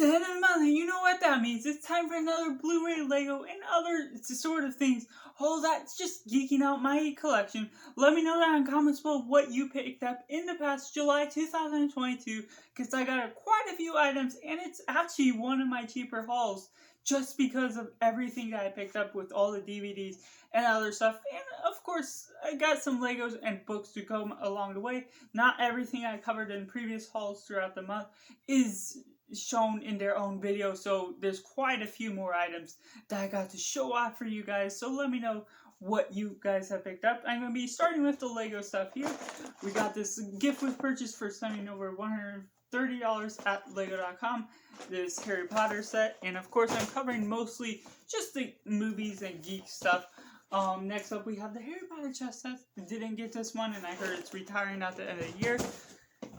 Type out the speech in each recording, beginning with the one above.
You know what that means. It's time for another Blu-ray, Lego, and other sort of things. All that's just geeking out my collection. Let me know down in comments below what you picked up in the past July 2022, because I got quite a few items, and it's actually one of my cheaper hauls, just because of everything that I picked up with all the DVDs and other stuff. And of course, I got some Legos and books to come along the way. Not everything I covered in previous hauls throughout the month is shown in their own video, so there's quite a few more items that I got to show off for you guys. So let me know what you guys have picked up. I'm going to be starting with the Lego stuff here. We got this gift with purchase for spending over $130 at lego.com, this Harry Potter set, and of course I'm covering mostly just the movies and geek stuff. Next up we have the Harry Potter chess set. Didn't get this one, and I heard it's retiring at the end of the year.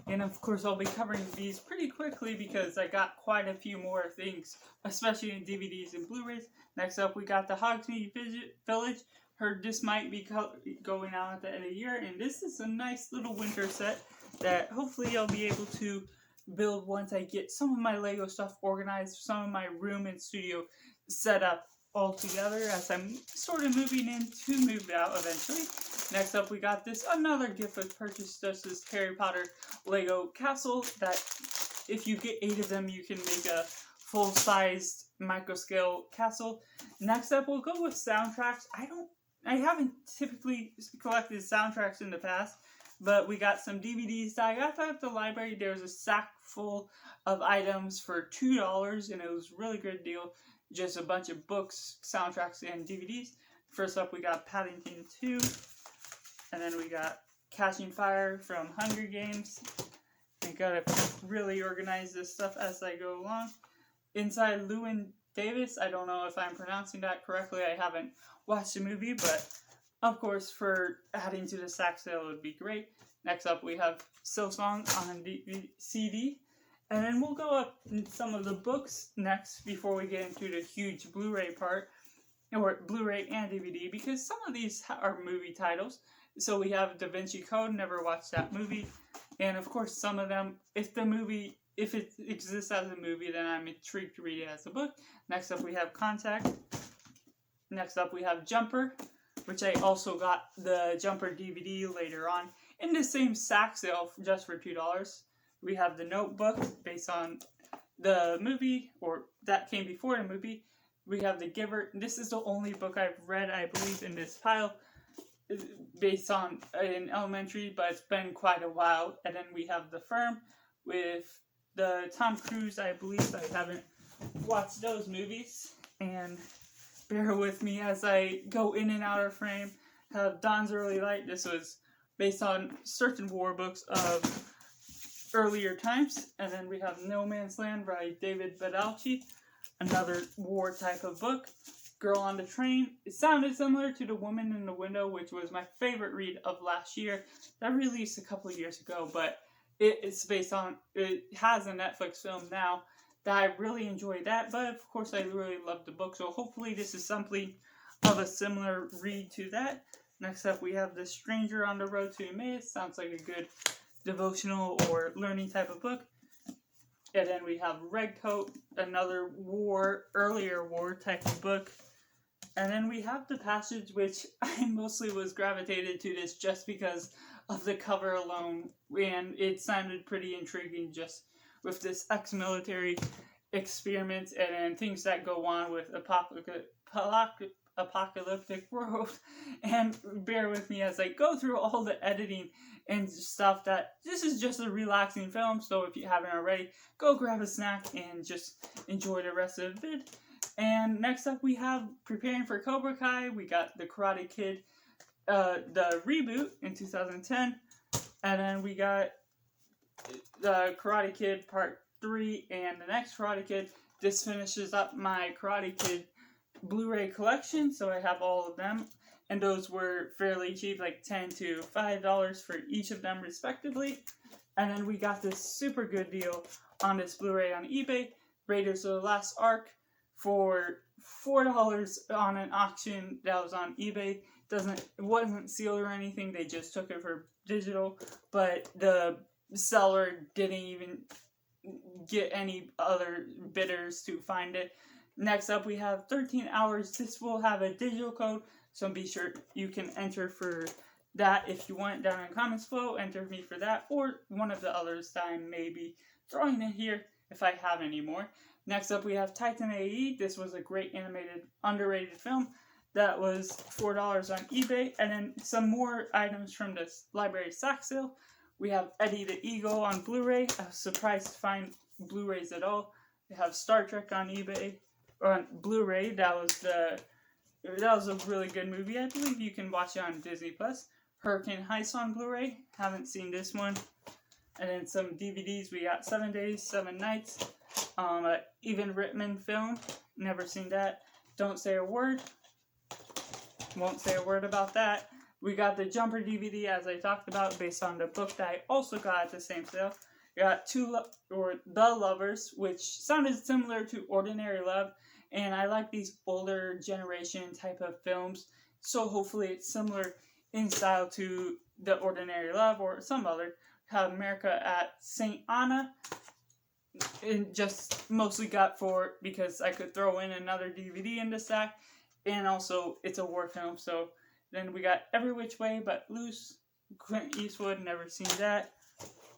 And of course I'll be covering these pretty quickly because I got quite a few more things, especially in DVDs and Blu-rays. Next up we got the Hogsmeade Village. Heard this might be going out at the end of the year, and this is a nice little winter set that hopefully I'll be able to build once I get some of my Lego stuff organized, some of my room and studio set up all together, as I'm sort of moving in to move out eventually. Next up we got this another gift with purchase, just this Harry Potter Lego castle that if you get 8 of them you can make a full-sized micro-scale castle. Next up we'll go with soundtracks. I haven't typically collected soundtracks in the past, but we got some DVDs that I got at the library. There was a sack full of items for $2, and it was a really good deal. Just a bunch of books, soundtracks, and DVDs. First up, we got Paddington 2, and then we got Catching Fire from Hunger Games. I gotta really organize this stuff as I go along. Inside Llewyn Davis, I don't know if I'm pronouncing that correctly. I haven't watched the movie, but of course, for adding to the sack sale, it would be great. Next up, we have Silksong on CD. And then we'll go up in some of the books next before we get into the huge Blu-ray part, or Blu-ray and DVD, because some of these are movie titles. So we have Da Vinci Code, never watched that movie. And of course, some of them, if it exists as a movie, then I'm intrigued to read it as a book. Next up, we have Contact. Next up, we have Jumper, which I also got the Jumper DVD later on in the same sack sale just for $2. We have The Notebook, based on the movie, or that came before the movie. We have The Giver. This is the only book I've read, I believe, in this pile, based on in elementary, but it's been quite a while. And then we have The Firm, with the Tom Cruise, I believe. I haven't watched those movies, and bear with me as I go in and out of frame. Have Dawn's Early Light. This was based on certain war books of earlier times. And then we have No Man's Land by David Badalchi, another war type of book. Girl on the Train. It sounded similar to The Woman in the Window, which was my favorite read of last year. That released a couple of years ago, but it's based on, it has a Netflix film now that I really enjoyed that, but of course I really loved the book, so hopefully this is something of a similar read to that. Next up we have The Stranger on the Road to Emmaus. Sounds like a good devotional or learning type of book. And then we have Redcoat, another earlier war type of book. And then we have The Passage, which I mostly was gravitated to this just because of the cover alone, and it sounded pretty intriguing just with this ex-military experiment and things that go on with apocalyptic world. And bear with me as I go through all the editing and stuff. That this is just a relaxing film, so if you haven't already, go grab a snack and just enjoy the rest of the vid. And next up we have Preparing for Cobra Kai. We got The Karate Kid, the reboot in 2010, and then we got the Karate Kid Part 3 and the next Karate Kid. This finishes up my Karate Kid Blu-ray collection, so I have all of them, and those were fairly cheap, like $10 to $5 for each of them respectively. And then we got this super good deal on this Blu-ray on eBay, Raiders of the Lost Ark, for $4 on an auction that was on eBay. It wasn't sealed or anything, they just took it for digital, but the seller didn't even get any other bidders to find it. Next up, we have 13 hours. This will have a digital code, so be sure you can enter for that if you want it down in comments below. Enter me for that, or one of the others that I may be throwing in here if I have any more. Next up, we have Titan AE. This was a great animated, underrated film that was $4 on eBay. And then some more items from this library stock sale. We have Eddie the Eagle on Blu-ray. I was surprised to find Blu-rays at all. We have Star Trek on eBay, or on Blu-ray. That was a really good movie. I believe you can watch it on Disney Plus. Hurricane Heist on Blu-ray. Haven't seen this one. And then some DVDs. We got 7 Days, 7 Nights. Even Rittman film. Never seen that. Don't Say a Word. Won't say a word about that. We got the Jumper DVD, as I talked about, based on the book that I also got at the same sale. We got The Lovers, which sounded similar to Ordinary Love, and I like these older generation type of films, so hopefully it's similar in style to The Ordinary Love or some other. Have America at St. Anna, and just mostly got for because I could throw in another DVD in the stack, and also it's a war film. So then we got Every Which Way But Loose, Clint Eastwood, never seen that.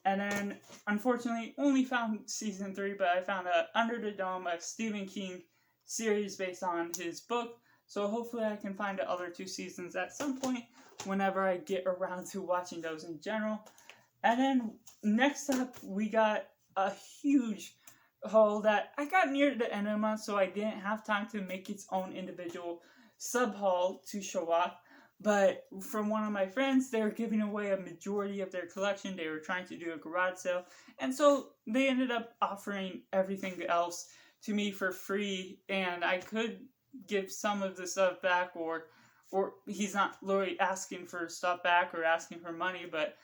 And then unfortunately only found season 3, but I found Under the Dome, a Stephen King series based on his book. So hopefully I can find the other 2 seasons at some point whenever I get around to watching those in general. And then next up, we got a huge haul that I got near the end of the month, so I didn't have time to make its own individual sub haul to show off. But from one of my friends, they were giving away a majority of their collection. They were trying to do a garage sale, and so they ended up offering everything else to me for free, and I could give some of the stuff back, or he's not really asking for stuff back or asking for money. But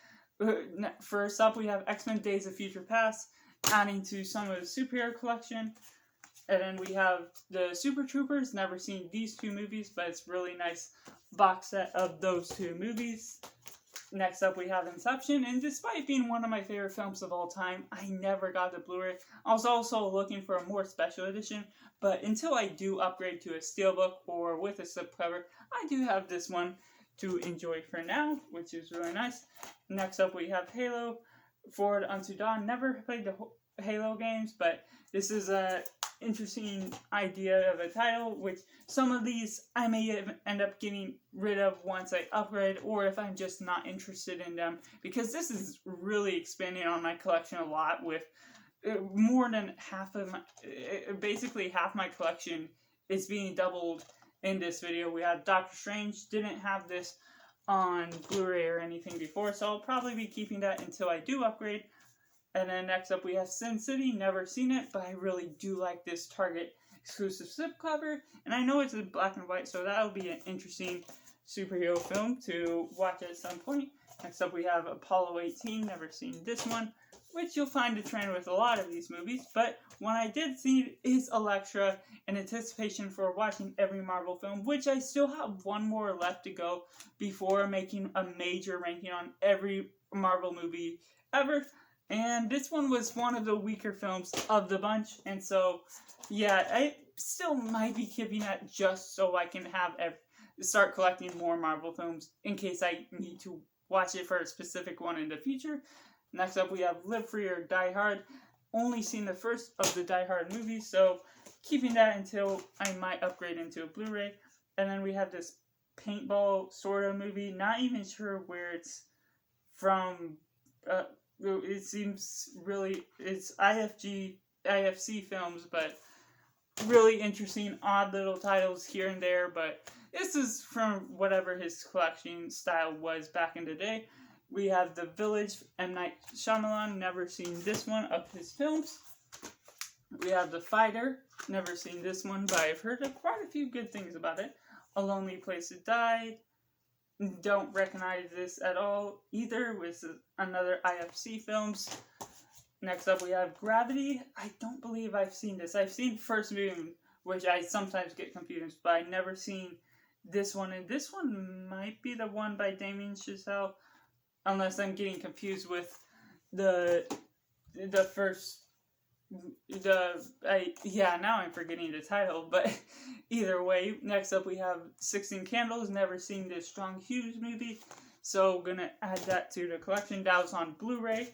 first up, we have X-Men Days of Future Past, adding to some of the superhero collection. And then we have the Super Troopers. Never seen these 2 movies, but it's really nice box set of those 2 movies. Next up, we have Inception, and despite being one of my favorite films of all time, I never got the Blu-ray. I was also looking for a more special edition, but until I do upgrade to a steelbook or with a slipcover, I do have this one to enjoy for now, which is really nice. Next up, we have Halo Forward Unto Dawn. Never played the Halo games, but this is a interesting idea of a title, which some of these I may end up getting rid of once I upgrade, or if I'm just not interested in them, because this is really expanding on my collection a lot, with more than half of my, basically half my collection is being doubled in this video. We have Doctor Strange. Didn't have this on Blu-ray or anything before, so I'll probably be keeping that until I do upgrade. And then next up we have Sin City. Never seen it, but I really do like this Target exclusive slipcover, and I know it's in black and white, so that'll be an interesting superhero film to watch at some point. Next up we have Apollo 18. Never seen this one, which you'll find a trend with a lot of these movies, but one I did see is Elektra, in anticipation for watching every Marvel film, which I still have one more left to go before making a major ranking on every Marvel movie ever. And this one was one of the weaker films of the bunch, and so, yeah, I still might be keeping that just so I can have start collecting more Marvel films in case I need to watch it for a specific one in the future. Next up, we have Live Free or Die Hard. Only seen the first of the Die Hard movies, so keeping that until I might upgrade into a Blu-ray. And then we have this paintball sort of movie. Not even sure where it's from. It seems really, it's IFC films, but really interesting, odd little titles here and there. But this is from whatever his collection style was back in the day. We have The Village, M. Night Shyamalan. Never seen this one of his films. We have The Fighter. Never seen this one, but I've heard quite a few good things about it. A Lonely Place to Die. Don't recognize this at all either, with another IFC films. Next up we have Gravity. I don't believe I've seen this. I've seen First Moon, which I sometimes get confused, but I've never seen this one. And this one might be the one by Damien Chazelle, unless I'm getting confused with the first Now I'm forgetting the title, but either way, next up we have 16 Candles. Never seen this Strong Hues movie, so gonna add that to the collection. That was on Blu-ray,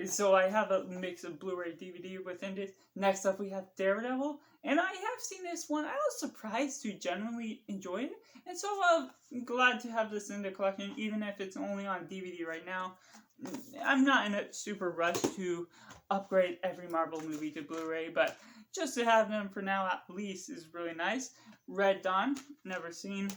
so I have a mix of Blu-ray DVD within this. Next up we have Daredevil, and I have seen this one. I was surprised to genuinely enjoy it, and so I'm glad to have this in the collection, even if it's only on DVD right now. I'm not in a super rush to upgrade every Marvel movie to Blu-ray, but just to have them for now at least is really nice. Red Dawn, never seen.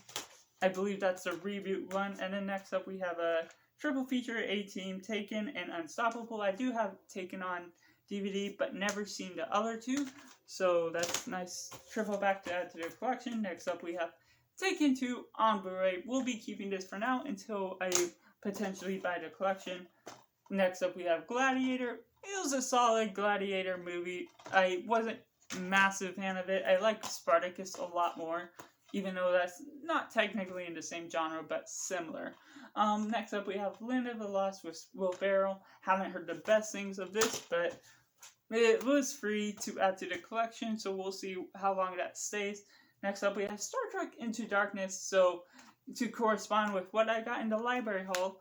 I believe that's the reboot one. And then next up we have a triple feature, A-Team, Taken, and Unstoppable. I do have Taken on DVD, but never seen the other two, so that's nice triple back to add to the collection. Next up we have Taken 2 on Blu-ray. We'll be keeping this for now until I potentially buy the collection. Next up we have Gladiator. It was a solid Gladiator movie. I wasn't a massive fan of it. I like Spartacus a lot more, even though that's not technically in the same genre, but similar. Next up we have Land of the Lost with Will Ferrell. Haven't heard the best things of this, but it was free to add to the collection, so we'll see how long that stays. Next up we have Star Trek Into Darkness, so to correspond with what I got in the library haul,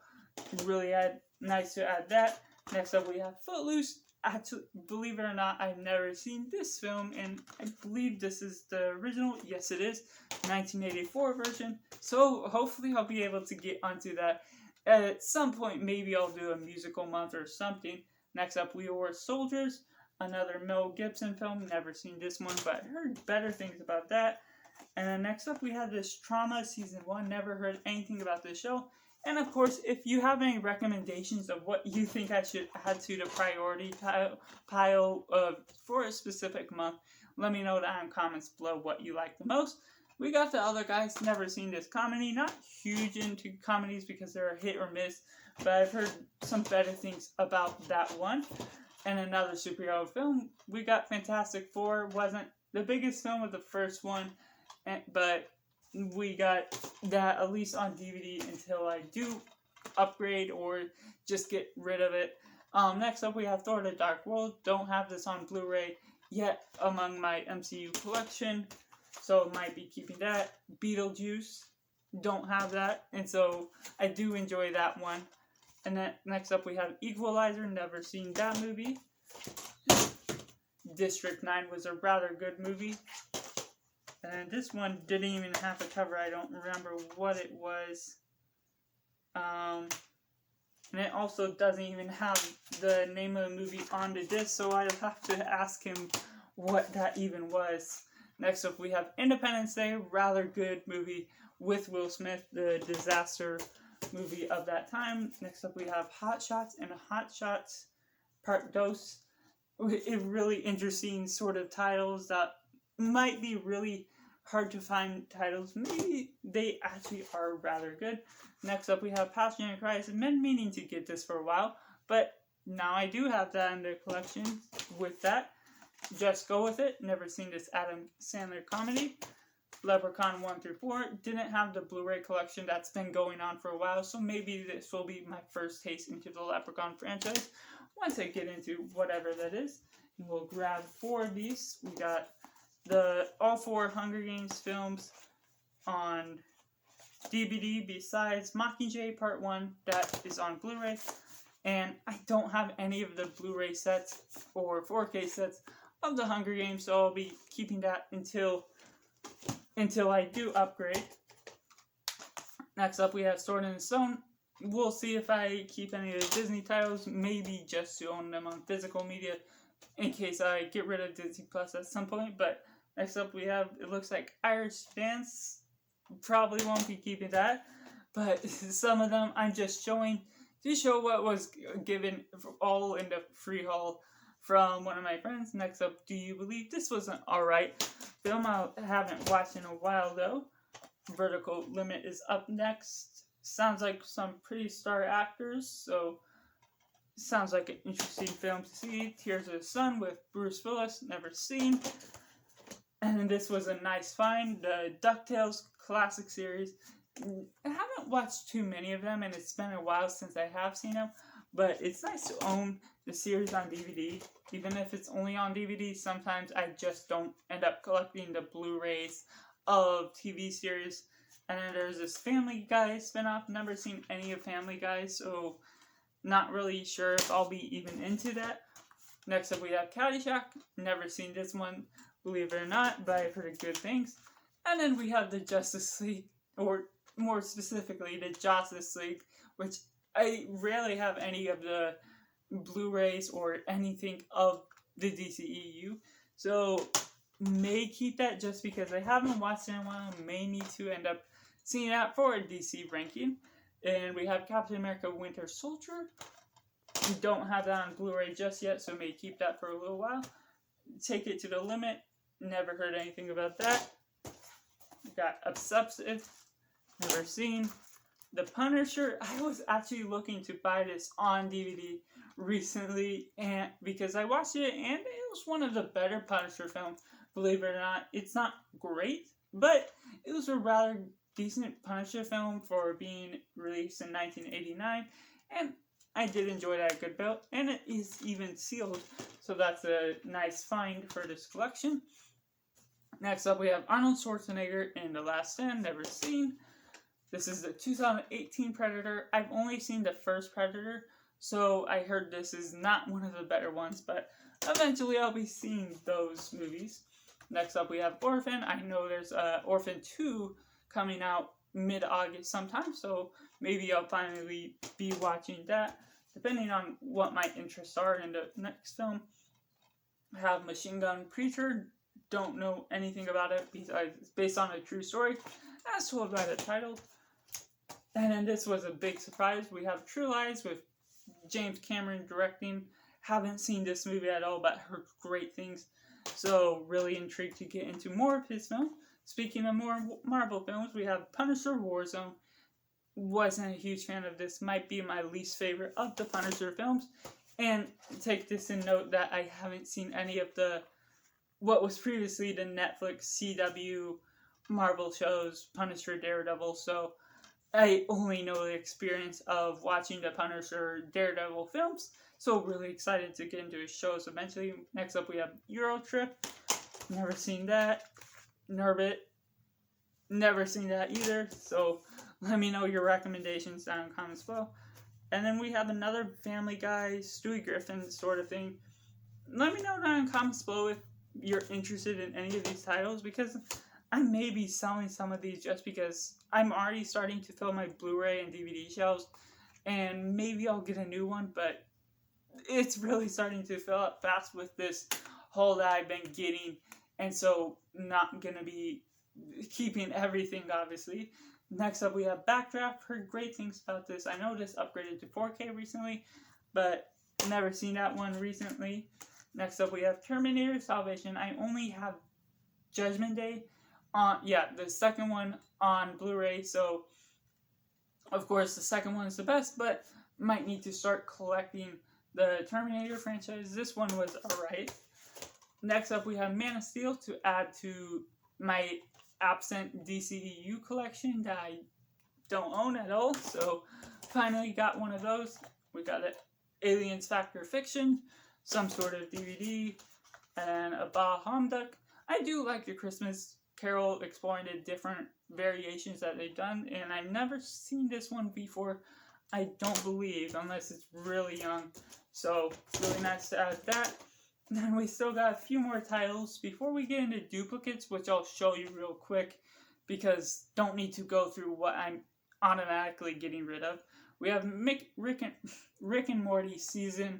really nice to add that. Next up we have Footloose. Actually, believe it or not, I've never seen this film, and I believe this is the original. Yes, it is. 1984 version. So hopefully I'll be able to get onto that at some point. Maybe I'll do a musical month or something. Next up we were Soldiers, another Mel Gibson film. Never seen this one, but heard better things about that. And then next up we have this Trauma Season 1. Never heard anything about this show. And of course, if you have any recommendations of what you think I should add to the priority pile for a specific month, let me know down in comments below what you like the most. We got The Other Guys. Never seen this comedy. Not huge into comedies because they're a hit or miss, but I've heard some better things about that one. And another superhero film. We got Fantastic Four. Wasn't the biggest film of the first one, but we got that at least on DVD until I do upgrade or just get rid of it. Next up we have Thor: The Dark World. Don't have this on Blu-ray yet among my MCU collection, so might be keeping that. Beetlejuice, don't have that, and so I do enjoy that one. And then next up we have Equalizer. Never seen that movie. District 9 was a rather good movie. And this one didn't even have a cover. I don't remember what it was. And it also doesn't even have the name of the movie on the disc, so I'd have to ask him what that even was. Next up we have Independence Day, rather good movie with Will Smith, the disaster movie of that time. Next up we have Hot Shots and Hot Shots Part Dos. Really interesting sort of titles that might be really hard to find titles. Maybe they actually are rather good. Next up we have Passion and Christ. I've been meaning to get this for a while, but now I do have that in the collection. With that, Just Go With It. Never seen this Adam Sandler comedy. Leprechaun 1 through 4. Didn't have the Blu-ray collection. That's been going on for a while, so maybe this will be my first taste into the Leprechaun franchise once I get into whatever that is. And we'll grab 4 of these. We got all 4 Hunger Games films on DVD besides Mockingjay Part 1 that is on Blu-ray. And I don't have any of the Blu-ray sets or 4K sets of the Hunger Games, so I'll be keeping that until I do upgrade. Next up we have Sword in the Stone. We'll see if I keep any of the Disney titles, maybe just to own them on physical media in case I get rid of Disney Plus at some point. But next up we have, it looks like Irish Dance. Probably won't be keeping that, but some of them I'm just showing to show what was given all in the free haul from one of my friends. Next up, Do You Believe? This was an alright film. I haven't watched in a while though. Vertical Limit is up next. Sounds like some pretty star actors, so sounds like an interesting film to see. Tears of the Sun with Bruce Willis, never seen. And then this was a nice find, the DuckTales classic series. I haven't watched too many of them, and it's been a while since I have seen them, but it's nice to own the series on DVD. Even if it's only on DVD, sometimes I just don't end up collecting the Blu-rays of TV series. And then there's this Family Guy spinoff. Never seen any of Family Guy, so not really sure if I'll be even into that. Next up we have Caddyshack. Never seen this one, believe it or not, but I've heard good things. And then we have the Justice League, or more specifically, the Justice League, which I rarely have any of the Blu-rays or anything of the DCEU. So, may keep that just because I haven't watched it in a while. May need to end up seeing that for a DC ranking. And we have Captain America Winter Soldier. We don't have that on Blu-ray just yet, so may keep that for a little while. Take It to the Limit. Never heard anything about that. We got Obsessive. Never seen. The Punisher. I was actually looking to buy this on DVD recently, and because I watched it, and it was one of the better Punisher films. Believe it or not, it's not great, but it was a rather decent Punisher film for being released in 1989, and I did enjoy that a good bit, and it is even sealed, so that's a nice find for this collection. Next up, we have Arnold Schwarzenegger in The Last Stand, never seen. This is the 2018 Predator. I've only seen the first Predator, so I heard this is not one of the better ones, but eventually I'll be seeing those movies. Next up, we have Orphan. I know there's Orphan 2 coming out mid-August sometime, so maybe I'll finally be watching that, depending on what my interests are in the next film. I have Machine Gun Preacher. Don't know anything about it besides it's based on a true story, as told by the title. And then this was a big surprise. We have True Lies with James Cameron directing. Haven't seen this movie at all, but heard great things. So really intrigued to get into more of his film. Speaking of more Marvel films, we have Punisher Warzone. Wasn't a huge fan of this. Might be my least favorite of the Punisher films. And take this in note that I haven't seen any of what was previously the Netflix CW Marvel shows, Punisher, Daredevil. So I only know the experience of watching the Punisher, Daredevil films. So really excited to get into his shows eventually. Next up we have Eurotrip. Never seen that. Norbit. Never seen that either. So let me know your recommendations down in the comments below. And then we have another Family Guy, Stewie Griffin sort of thing. Let me know down in the comments below if you're interested in any of these titles, because I may be selling some of these just because I'm already starting to fill my Blu-ray and DVD shelves, and maybe I'll get a new one, but it's really starting to fill up fast with this haul that I've been getting, and so not going to be keeping everything, obviously. Next up, we have Backdraft. Heard great things about this. I know this upgraded to 4K recently, but never seen that one recently. Next up, we have Terminator Salvation. I only have Judgment Day the second one on Blu-ray, so of course the second one is the best, but might need to start collecting the Terminator franchise. This one was alright. Next up, we have Man of Steel to add to my absent DCEU collection that I don't own at all, so finally got one of those. We got it, Aliens Fact or Fiction, some sort of DVD, and a Bah Humduck. I do like the Christmas Carol exploring the different variations that they've done, and I've never seen this one before, I don't believe, unless it's really young. So, really nice to add that. And then we still got a few more titles before we get into duplicates, which I'll show you real quick, because don't need to go through what I'm automatically getting rid of. We have Rick and Morty season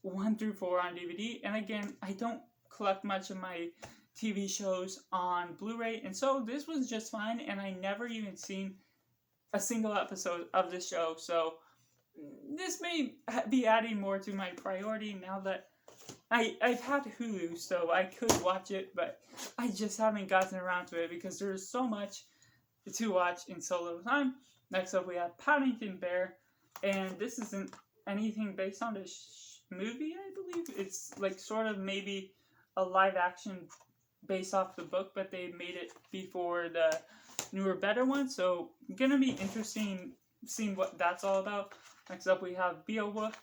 1 through 4 on DVD, and again, I don't collect much of my TV shows on Blu-ray, and so this was just fine, and I never even seen a single episode of the show, so this may be adding more to my priority now that I've had Hulu, so I could watch it, but I just haven't gotten around to it because there's so much to watch in so little time. Next up, we have Paddington Bear, and this isn't anything based on the movie, I believe. It's like sort of maybe a live action based off the book, but they made it before the newer, better one, so gonna be interesting seeing what that's all about. Next up, we have Beowulf.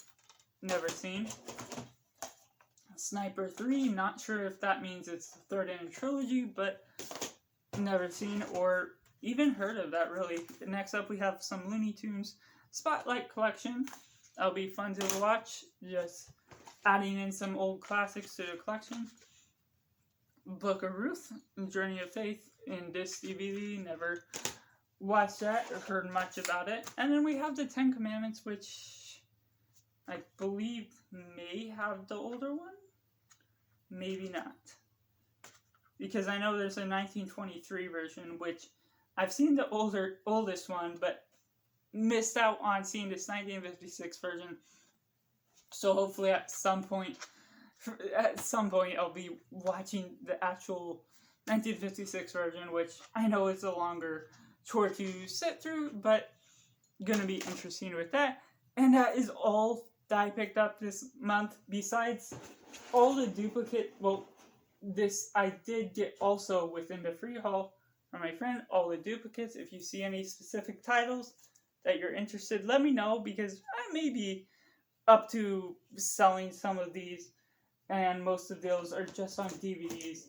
never seen. Sniper 3, not sure if that means it's the third in a trilogy, but never seen or even heard of that, really. Next up, we have some Looney Tunes Spotlight Collection. That'll be fun to watch, just adding in some old classics to the collection. Book of Ruth, Journey of Faith, in this DVD, never watched that or heard much about it. And then we have the 10 Commandments, which I believe may have the older one. Maybe not. Because I know there's a 1923 version, which I've seen the oldest one, but missed out on seeing this 1956 version. So hopefully at some point I'll be watching the actual 1956 version, which I know it's a longer chore to sit through, but gonna be interesting with that. And that is all that I picked up this month, besides all the duplicate, well, this I did get also within the free haul from my friend, all the duplicates. If you see any specific titles that you're interested, let me know, because I may be up to selling some of these, and most of those are just on DVDs.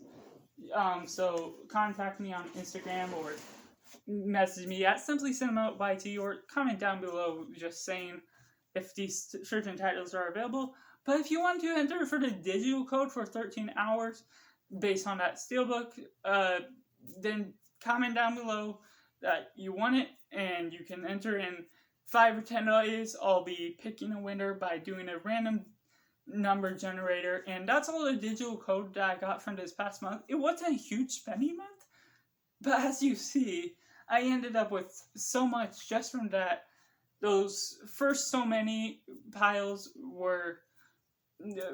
So contact me on Instagram or message me at simplycinemabyt, or comment down below just saying if these certain titles are available. But if you want to enter for the digital code for 13 hours based on that steelbook, then comment down below that you want it, and you can enter in 5 or 10 days. I'll be picking a winner by doing a random number generator, and that's all the digital code that I got from this past month. It wasn't a huge spending month, but as you see, I ended up with so much just from that. Those first so many piles were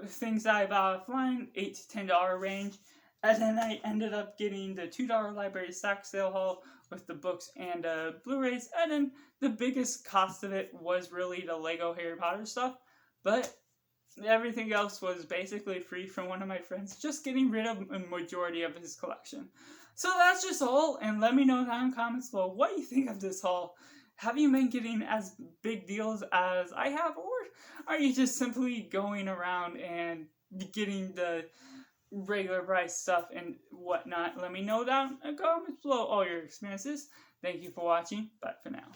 things that I bought offline, $8 to $10 range, and then I ended up getting the $2 library sack sale haul with the books and Blu-rays, and then the biggest cost of it was really the Lego Harry Potter stuff, but everything else was basically free from one of my friends, just getting rid of a majority of his collection. So that's just all, and let me know down in the comments below what you think of this haul. Have you been getting as big deals as I have, or are you just simply going around and getting the regular price stuff and whatnot? Let me know down in the comments below all your experiences. Thank you for watching. Bye for now.